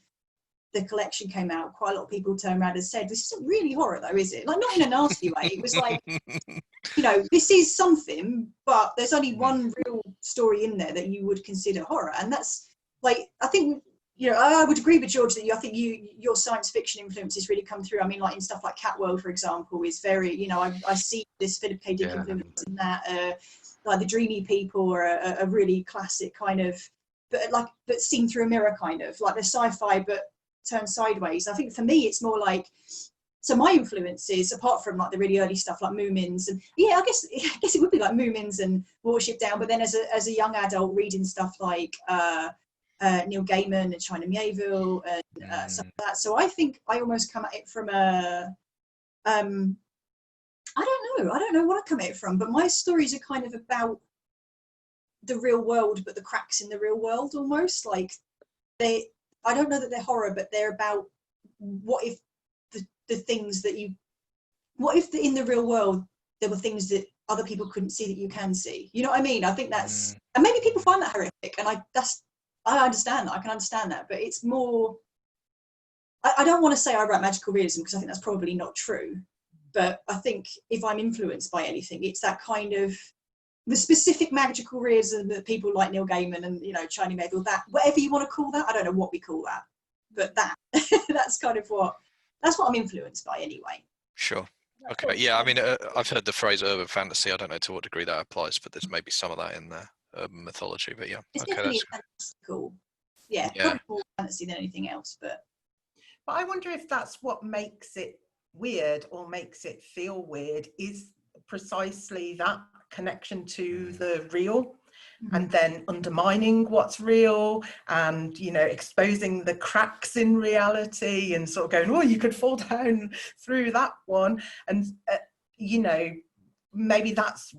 the collection came out, quite a lot of people turned around and said, this isn't really horror though, is it? Like, not in a nasty way. It was like, you know, this is something, but there's only one real story in there that you would consider horror. And that's like, I think, you know, I would agree with George that I think your science fiction influences really come through. I mean, like in stuff like Catworld, for example, is very, you know, I see this Philip K. Dick influence in that. Like the Dreamy People are a really classic kind of, but seen through a mirror kind of, like the sci-fi but turned sideways. I think for me it's more like, so my influences, apart from like the really early stuff like Moomins, and I guess it would be like Moomins and Watership Down, but then as a young adult reading stuff like Neil Gaiman and China Miéville and stuff like that. So I think I almost come at it from a I don't know what I come at it from, but my stories are kind of about the real world, but the cracks in the real world almost. Like I don't know that they're horror, but they're about what if the things that what if in the real world there were things that other people couldn't see that you can see? You know what I mean? I think that's, and maybe people find that horrific, and I understand that, I can understand that, but it's more, I don't want to say I write magical realism because I think that's probably not true, but I think if I'm influenced by anything, it's that kind of the specific magical realism that people like Neil Gaiman and, you know, China Miéville, that whatever you want to call that, I don't know what we call that, but that's kind of that's what I'm influenced by anyway. Sure. Okay. Yeah. I mean, I've heard the phrase urban fantasy. I don't know to what degree that applies, but there's maybe some of that in there, urban mythology. But yeah. It's okay. Definitely fantastical. Yeah. Probably more fantasy than anything else, but I wonder if that's what makes it weird or makes it feel weird, is precisely that connection to the real, and then undermining what's real, and, you know, exposing the cracks in reality, and sort of going, oh, you could fall down through that one, and you know, maybe that's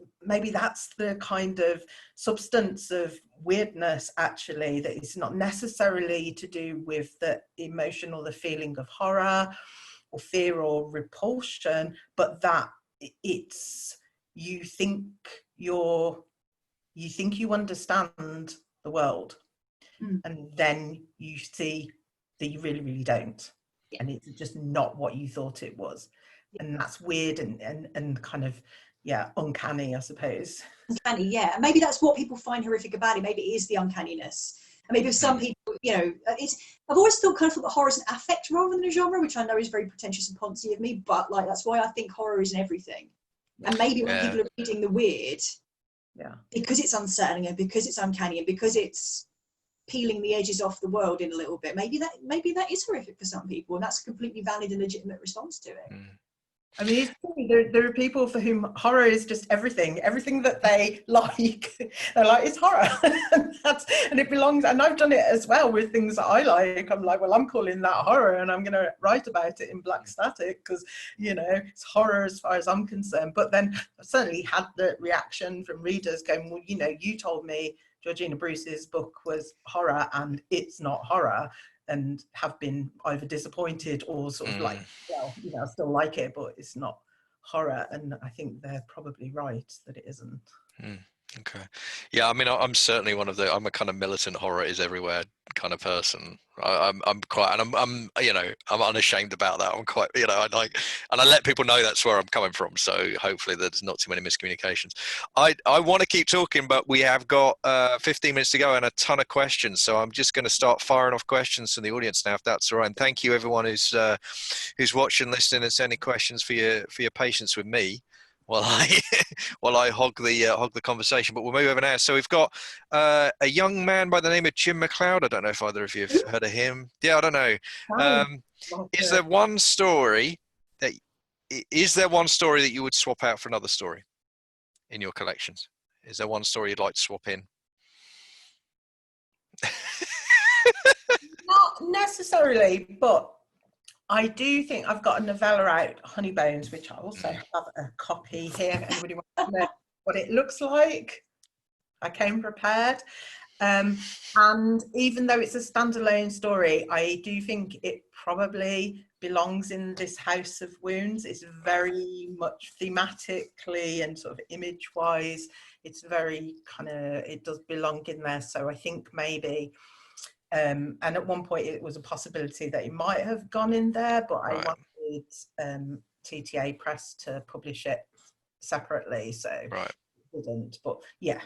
the kind of substance of weirdness actually, that it's not necessarily to do with the emotion or the feeling of horror or fear or repulsion, but that it's, you think you understand the world, and then you see that you really, really don't. Yeah. And it's just not what you thought it was. Yeah. And that's weird and kind of, yeah, uncanny, I suppose. Uncanny, yeah. And maybe that's what people find horrific about it. Maybe it is the uncanniness. And maybe for some people, you know, I've always thought that horror is an affect rather than a genre, which I know is very pretentious and poncy of me, but like that's why I think horror is in everything. And maybe when people are reading the weird, because it's unsettling and because it's uncanny and because it's peeling the edges off the world in a little bit, maybe that is horrific for some people, and that's a completely valid and legitimate response to it. I mean, it's funny, there are people for whom horror is just everything that they like. They're like, it's horror. and it belongs, and I've done it as well with things that I like. I'm like, well, I'm calling that horror and I'm going to write about it in black static because, you know, it's horror as far as I'm concerned. But then I certainly had the reaction from readers going, well, you know, you told me Georgina Bruce's book was horror and it's not horror, and have been either disappointed or sort of like, well, you know, I still like it, but it's not horror. And I think they're probably right that it isn't. Okay. Yeah, I mean, I'm certainly I'm a kind of militant horror is everywhere kind of person. I'm quite, and I'm you know, I'm unashamed about that. I'm quite, you know, I like, and I let people know that's where I'm coming from. So hopefully there's not too many miscommunications. I want to keep talking, but we have got 15 minutes to go and a ton of questions. So I'm just going to start firing off questions from the audience now, if that's all right. And thank you everyone who's watching, listening, and sending questions for your patience with me while I hog the conversation. But we'll move over now. So we've got a young man by the name of Jim McLeod. I don't know if either of you have heard of him. Yeah, I don't know. Is there one story that you would swap out for another story in your collections? Is there one story you'd like to swap in? Not necessarily, but I do think I've got a novella out, Honeybones, which I also have a copy here. Anybody want to know what it looks like? I came prepared. And even though it's a standalone story, I do think it probably belongs in this House of Wounds. It's very much thematically and sort of image-wise, it's very it does belong in there. So I think maybe... and at one point it was a possibility that it might have gone in there, but I wanted TTA Press to publish it separately, so it didn't. But yeah.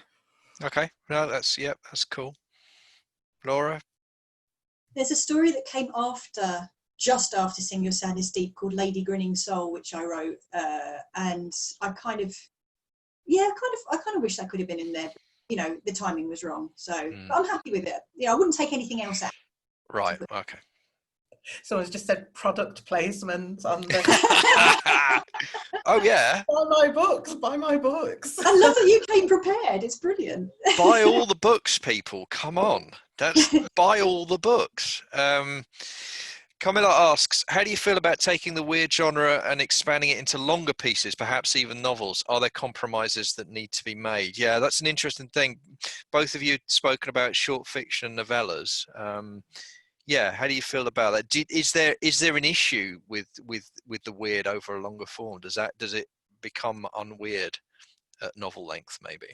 Okay, no, that's cool. Laura? There's a story that came just after Sing Your Sadness Deep called Lady Grinning Soul, which I wrote, and I kind of wish that could have been in there. You know, the timing was wrong, so but I'm happy with it. Yeah, I wouldn't take anything else out. Right. Okay. Someone's just said product placement on the. Oh yeah. Buy my books. I love that you came prepared. It's brilliant. Buy all the books, people. Come on, buy all the books. Camilla asks, how do you feel about taking the weird genre and expanding it into longer pieces, perhaps even novels? Are there compromises that need to be made? Yeah, that's an interesting thing. Both of you spoken about short fiction novellas. Yeah, how do you feel about that? Is there an issue with the weird over a longer form? Does it become unweird at novel length, maybe?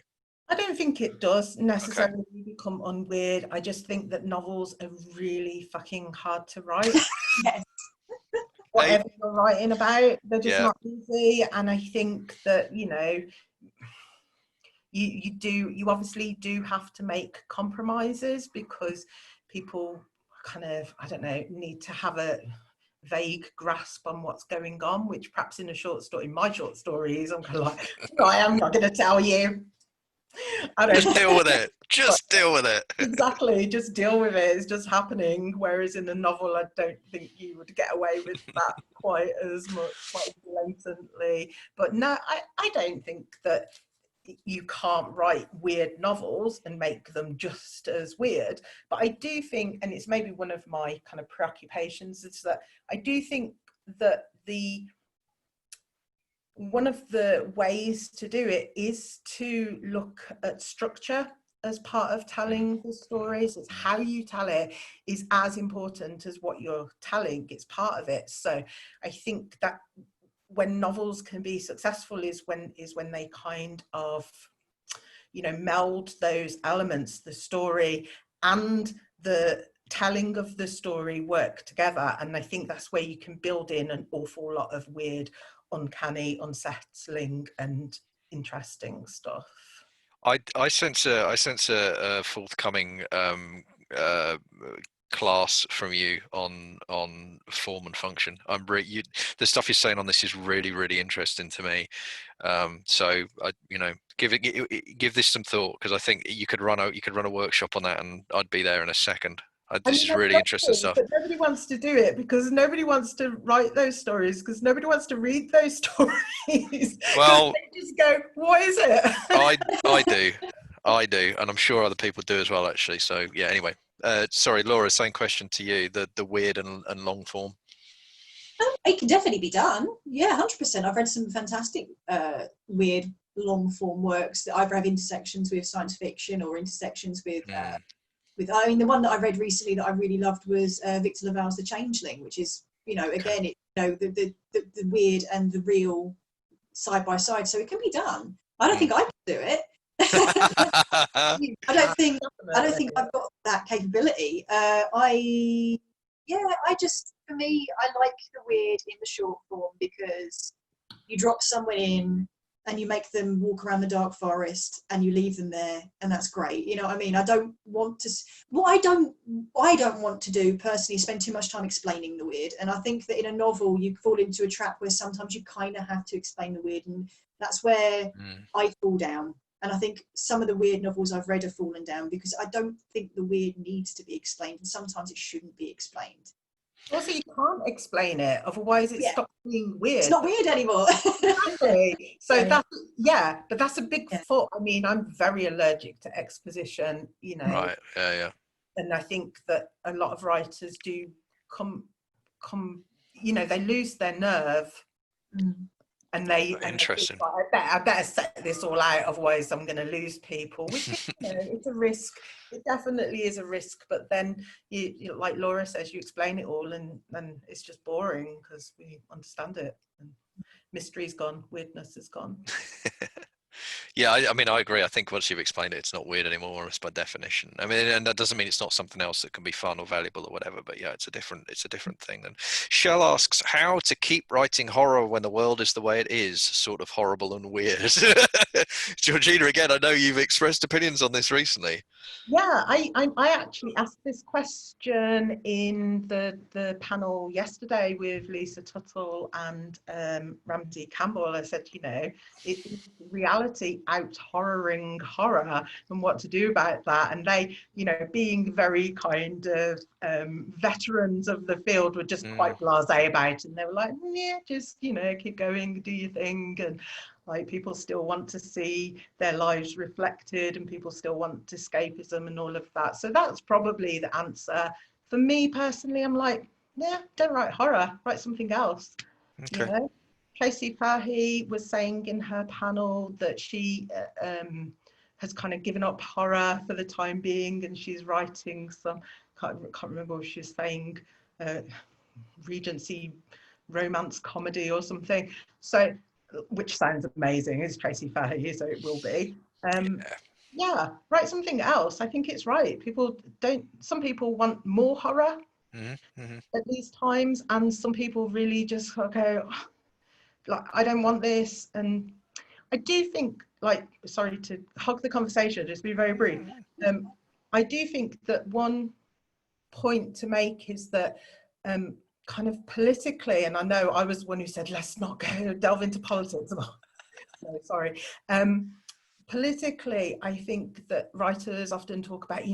I don't think it does necessarily become unweird. I just think that novels are really fucking hard to write. Yes. Whatever you're writing about, they're just not easy. And I think that, you know, you obviously do have to make compromises because people kind of, I don't know, need to have a vague grasp on what's going on, which perhaps in a short story, my short stories, I'm kind of like, I am not going to tell you. Just deal with it. Deal with it. Exactly, just deal with it. It's just happening. Whereas in a novel, I don't think you would get away with that quite as much, quite blatantly. But no, I don't think that you can't write weird novels and make them just as weird. But I do think, and it's maybe one of my kind of preoccupations, is that I do think that one of the ways to do it is to look at structure as part of telling the stories. It's how you tell it is as important as what you're telling. It's part of it. So I think that when novels can be successful is when they kind of, you know, meld those elements, the story and the telling of the story work together, and I think that's where you can build in an awful lot of weird, uncanny, unsettling and interesting stuff. I sense a forthcoming uh, class from you on form and function. The stuff you're saying on this is really interesting to me. So I, give this some thought, because I think you could run a workshop on that, and I'd be there in a second. This is really interesting stuff. But nobody wants to do it, because nobody wants to write those stories, because nobody wants to read those stories. Well, they just go, what is it? I do, and I'm sure other people do as well, actually. So yeah. Anyway, sorry, Laura. Same question to you. The weird and long form. It can definitely be done. Yeah, 100%. I've read some fantastic weird long form works that either have intersections with science fiction or intersections with I mean, the one that I read recently that I really loved was Victor Laval's The Changeling, which is, again, the weird and the real side by side. So it can be done. I don't think I can do it. I don't think I've got that capability. For me, I like the weird in the short form, because you drop someone in and you make them walk around the dark forest and you leave them there, and that's great. You know what I mean? I don't want to do personally spend too much time explaining the weird. And I think that in a novel you fall into a trap where sometimes you kind of have to explain the weird, and that's where I fall down. And I think some of the weird novels I've read have fallen down because I don't think the weird needs to be explained, and sometimes it shouldn't be explained. Also, you can't explain it, otherwise it stops being weird. It's not weird anymore. Exactly. So but that's a big fault. I mean, I'm very allergic to exposition, Right. Yeah. And I think that a lot of writers do come, they lose their nerve. And interesting. I better set this all out, otherwise I'm going to lose people. Which is, it's a risk. It definitely is a risk. But then, you like Laura says, you explain it all, and it's just boring because we understand it. And mystery's gone, weirdness is gone. Yeah, I mean, I agree. I think once you've explained it, it's not weird anymore. It's by definition. I mean, and that doesn't mean it's not something else that can be fun or valuable or whatever. But yeah, it's a different thing. And Shell asks, how to keep writing horror when the world is the way it is, sort of horrible and weird. Georgina, again, I know you've expressed opinions on this recently. Yeah, I actually asked this question in the panel yesterday with Lisa Tuttle and Ramsey Campbell. I said, it's reality out-horroring horror and what to do about that. And they, being very kind of veterans of the field, were just quite blasé about it. And they were like, yeah, just, keep going, do your thing. And like, people still want to see their lives reflected, and people still want escapism and all of that. So that's probably the answer. For me personally, I'm like, yeah, don't write horror, write something else. Okay. Tracy Fahey was saying in her panel that she has kind of given up horror for the time being, and she's writing some, can't remember what she was saying, Regency romance comedy or something. So, which sounds amazing. It's Tracy Fahey, so it will be. Write something else. I think it's right. Some people want more horror at these times, and some people really just go, like, I don't want this. And I do think, like, sorry to hog the conversation, just be very brief. I do think that one point to make is that kind of politically, and I know I was one who said, let's not go delve into politics. No, sorry. Politically, I think that writers often talk about,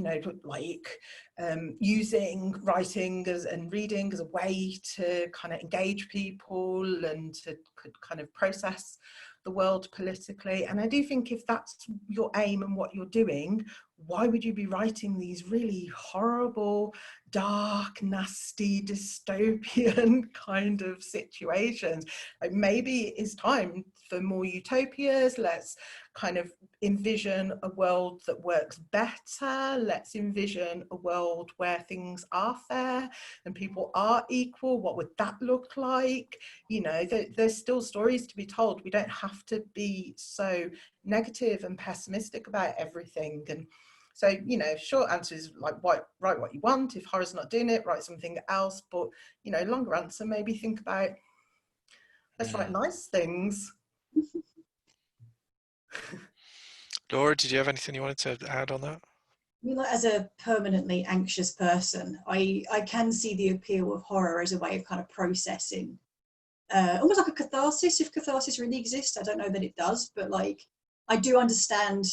using writing and reading as a way to kind of engage people and to kind of process the world politically. And I do think if that's your aim and what you're doing, why would you be writing these really horrible, dark, nasty, dystopian kind of situations? Like, maybe it's time for more utopias. Let's kind of envision a world that works better. Let's envision a world where things are fair and people are equal. What would that look like? There's still stories to be told. We don't have to be so negative and pessimistic about everything. And So, you know, short answer is like, write what you want. If horror's not doing it, write something else. But, you know, longer answer, maybe think about, let's write nice things. Laura, did you have anything you wanted to add on that? I mean, like, as a permanently anxious person, I can see the appeal of horror as a way of kind of processing, almost like a catharsis, if catharsis really exists. I don't know that it does, but like, I do understand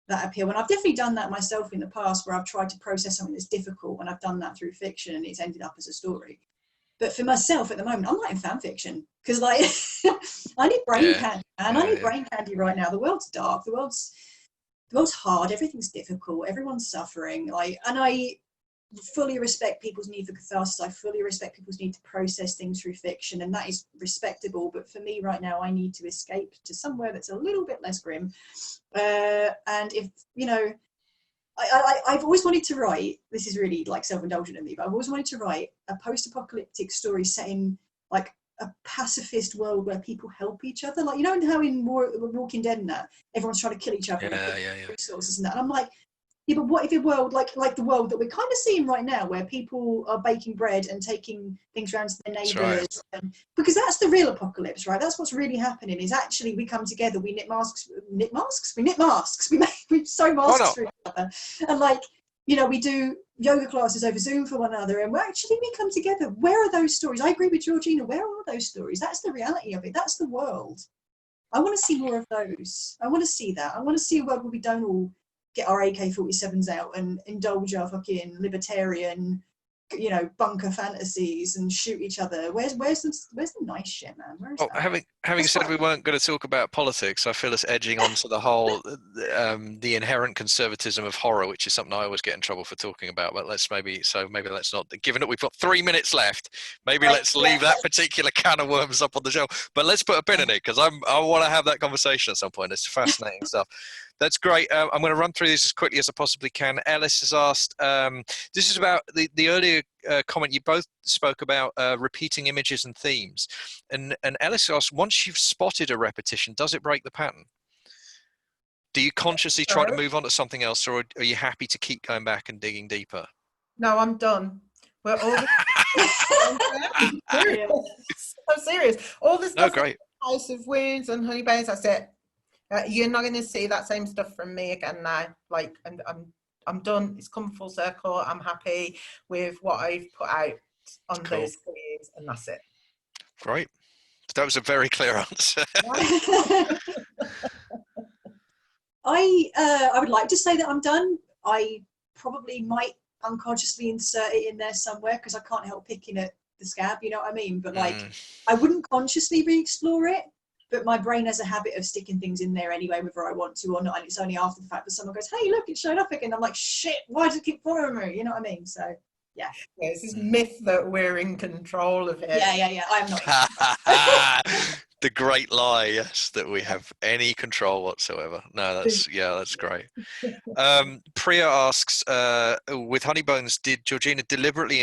that appeal. And I've definitely done that myself in the past, where I've tried to process something that's difficult, and I've done that through fiction, and it's ended up as a story. But for myself at the moment, I'm writing fan fiction, because like, I need brain candy, man. I need brain candy right now. The world's dark. The world's hard. Everything's difficult. Everyone's suffering. And I fully respect people's need for catharsis. I fully respect people's need to process things through fiction, and that is respectable. But for me right now, I need to escape to somewhere that's a little bit less grim. And if, you know, I've always wanted to write, this is really like self-indulgent of me, but I've always wanted to write a post-apocalyptic story set in like a pacifist world where people help each other. Like, you know how in Walking Dead and that, everyone's trying to kill each other and resources and that. And I'm like, yeah, but what if a world like the world that we're kind of seeing right now, where people are baking bread and taking things around to their neighbours, because that's the real apocalypse, right? That's what's really happening, is actually we come together, we knit masks, we sew masks for each other, and like, you know, we do yoga classes over Zoom for one another, and we come together. Where are those stories? I agree with Georgina. Where are those stories? That's the reality of it. That's the world. I want to see more of those. I want to see that. I want to see a world where we don't all get our AK-47s out and indulge our fucking libertarian, you know, bunker fantasies and shoot each other. Where's the nice shit, man? Where's that? Having said we weren't going to talk about politics, I feel us edging on to the whole the inherent conservatism of horror, which is something I always get in trouble for talking about. But maybe let's not. Given that we've got 3 minutes left, maybe let's leave that particular can of worms up on the shelf. But let's put a pin in it, because I want to have that conversation at some point. It's fascinating stuff. That's great. I'm going to run through these as quickly as I possibly can. Ellis has asked, this is about the earlier comment you both spoke about, repeating images and themes. And Ellis asked, once you've spotted a repetition, does it break the pattern? Do you consciously try to move on to something else, or are you happy to keep going back and digging deeper? No, I'm done. We're all I'm serious. All this stuff, great. House of Wounds and Honey Bones, that's it. You're not going to see that same stuff from me again now. Like, I'm done. It's come full circle. I'm happy with what I've put out on those screens, and that's it. Great. That was a very clear answer. I would like to say that I'm done. I probably might unconsciously insert it in there somewhere, because I can't help picking at the scab, you know what I mean? But like, I wouldn't consciously re-explore it, but my brain has a habit of sticking things in there anyway, whether I want to or not. And it's only after the fact that someone goes, hey, look, it showed up again. I'm like, shit, why does it keep following me? You know what I mean? So, yeah. It's this myth that we're in control of it. Yeah. I'm not. The great lie, yes, that we have any control whatsoever. No, that's great. Priya asks, with Honeybones, did Georgina deliberately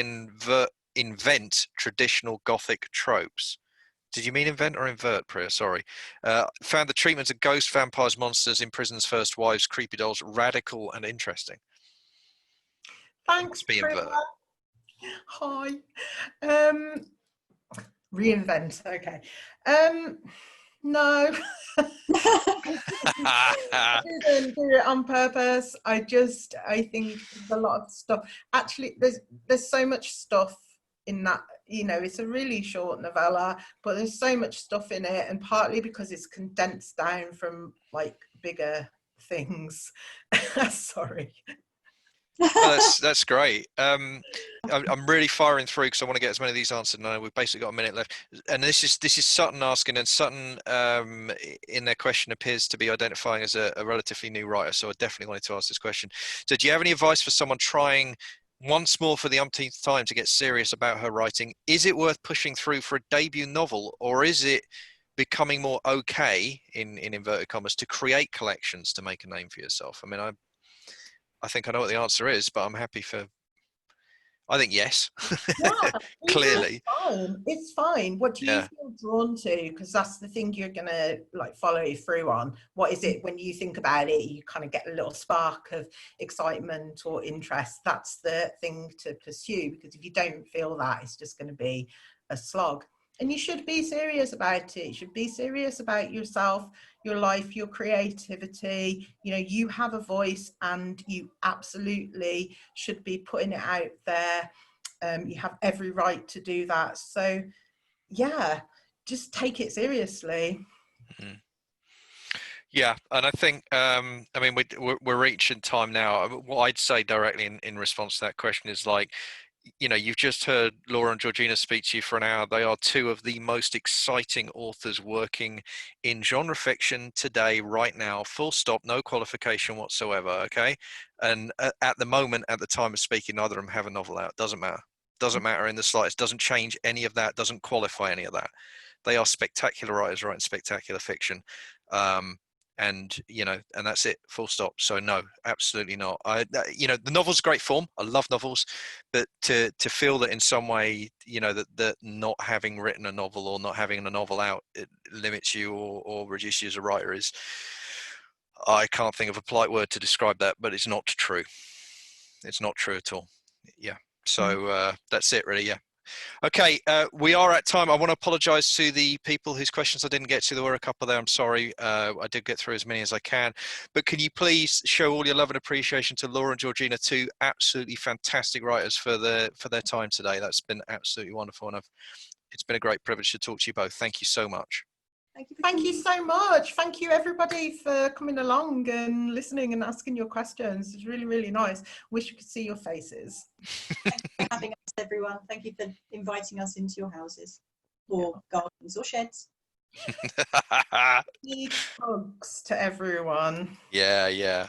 invent traditional Gothic tropes? Did you mean invent or invert, Priya? Sorry. Found the treatment of ghosts, vampires, monsters, imprisoned first wives, creepy dolls radical and interesting. Thanks, Priya. Hi. Reinvent. Okay. No. I didn't do it on purpose. I think there's a lot of stuff. Actually, there's so much stuff in that, you know, it's a really short novella, but there's so much stuff in it, and partly because it's condensed down from like bigger things. Sorry. Oh, that's great. I'm really firing through because I want to get as many of these answered. And we've basically got a minute left. And this is Sutton asking, and Sutton in their question appears to be identifying as a relatively new writer. So I definitely wanted to ask this question. So do you have any advice for someone trying once more for the umpteenth time to get serious about her writing? Is it worth pushing through for a debut novel, or is it becoming more okay, in inverted commas, to create collections to make a name for yourself? I mean, I think I know what the answer is, but I'm happy for... I think yes. Yeah, Clearly. it's fine. What do you Yeah. feel drawn to? Because that's the thing you're gonna like follow through on. What is it when you think about it? You kind of get a little spark of excitement or interest. That's the thing to pursue, because if you don't feel that, it's just going to be a slog. And you should be serious about it. You should be serious about yourself, your life, your creativity. You know, you have a voice and you absolutely should be putting it out there. You have every right to do that. So yeah, just take it seriously. Mm. Yeah, and I think I mean we're reaching time now. What I'd say directly in response to that question is, like, you know, you've just heard Laura and Georgina speak to you for an hour. They are two of the most exciting authors working in genre fiction today, right now, full stop, no qualification whatsoever, okay? And at the moment, at the time of speaking, neither of them have a novel out. Doesn't matter. Doesn't matter in the slightest. Doesn't change any of that. Doesn't qualify any of that. They are spectacular writers writing spectacular fiction. And you know, and that's it, full stop. So no, absolutely not. You know, the novel's a great form. I love novels, but to feel that in some way, you know, that not having written a novel or not having a novel out, it limits you or reduces you as a writer is, I can't think of a polite word to describe that, but it's not true. It's not true at all. Yeah. So that's it, really. Yeah. Okay, we are at time. I want to apologise to the people whose questions I didn't get to. There were a couple there. I'm sorry. I did get through as many as I can. But can you please show all your love and appreciation to Laura and Georgina, two absolutely fantastic writers, for their time today. That's been absolutely wonderful, and it's been a great privilege to talk to you both. Thank you so much. Thank you so much. Thank you everybody for coming along and listening and asking your questions. It's really, really nice. Wish you could see your faces. Thank you for having us, everyone. Thank you for inviting us into your houses or gardens or sheds. Big hugs to everyone. Yeah.